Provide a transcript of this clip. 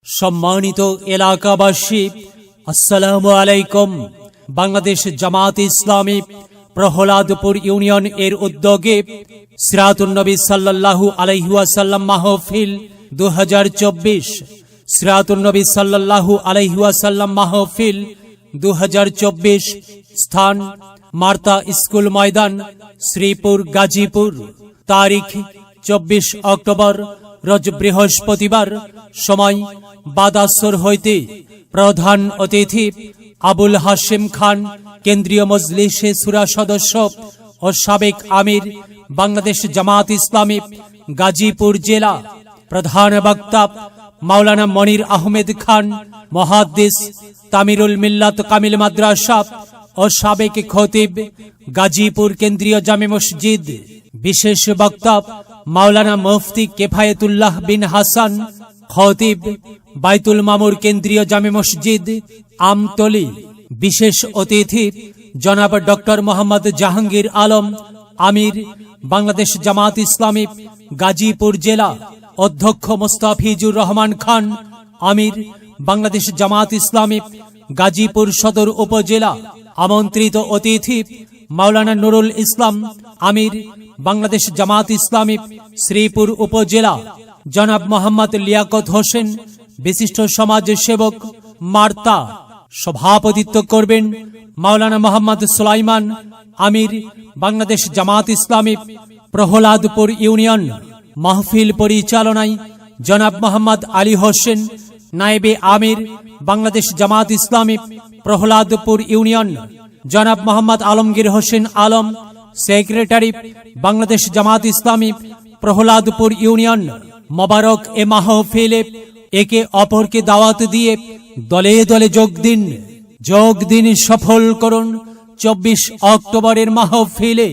সম্মানিত এলাকাবাসী, আসসালামু আলাইকুম। বাংলাদেশ জামাত ইসলামী প্রহলাদপুর ইউনিয়ন এর উদ্যোগে সিরাতুন নবী সাল্লাল্লাহু আলাইহি ওয়াসাল্লাম মাহফিল 2024, সিরাতুন নবী সাল্লাল্লাহু আলাইহি ওয়াসাল্লাম মাহফিল 2024, স্থান মার্তা স্কুল ময়দান, শ্রীপুর, গাজীপুর। তারিখ 24 অক্টোবর, রোজ বৃহস্পতিবার। সময় বাদাসর হইতে। প্রধান অতিথি আবুল হাশেম খান, কেন্দ্রীয় মজলিসে সুরা সদস্য ও সাবেক আমির, বাংলাদেশ জামাত ইসলামী গাজীপুর জেলা। প্রধান বক্তা মাওলানা মনির আহমেদ খান, মুহাদ্দিস, তামিরুল মিল্লাত কামিল মাদ্রাসা ও সাবেক খতিব, গাজীপুর কেন্দ্রীয় জামে মসজিদ। বিশেষ বক্তা মাওলানা মুফতি কেফায়েতুল্লাহ বিন হাসান, খতিব, বাইতুল মামুর কেন্দ্রীয় জামে মসজিদ, আমতলী। বিশেষ অতিথি জনাব ডক্টর মোহাম্মদ জাহাঙ্গীর আলম, আমির, বাংলাদেশ জামাত ইসলামী গাজীপুর জেলা। অধ্যক্ষ মোস্তাফিজুর রহমান খান, আমির, বাংলাদেশ জামাত ইসলামী গাজীপুর সদর উপজেলা। আমন্ত্রিত অতিথি মাওলানা নুরুল ইসলাম, আমির, বাংলাদেশ জামাত ইসলামী শ্রীপুর উপজেলা। জনাব মোহাম্মদ লিয়াকত হোসেন, বিশিষ্ট সমাজ সেবক, মার্তা। সভাপতিত্ব করবেন মাওলানা মোহাম্মদ সুলাইমান, আমির, বাংলাদেশ জামাত ইসলামী প্রহলাদপুর ইউনিয়ন। মাহফিল পরিচালনায় জনাব মোহাম্মদ আলী হোসেন, নায়েবে আমির, বাংলাদেশ জামাত ইসলামী প্রহলাদপুর ইউনিয়ন। জনাব মোহাম্মদ আলমগীর হোসেন আলম, সেক্রেটারি, বাংলাদেশ জামাত ইসলামী প্রহলাদপুর ইউনিয়ন। মোবারক এ মাহফিলে একে অপরকে দাওয়াত দিয়ে দলে দলে যোগ দিন, সফল করুন 24 অক্টোবরের মাহফিলে।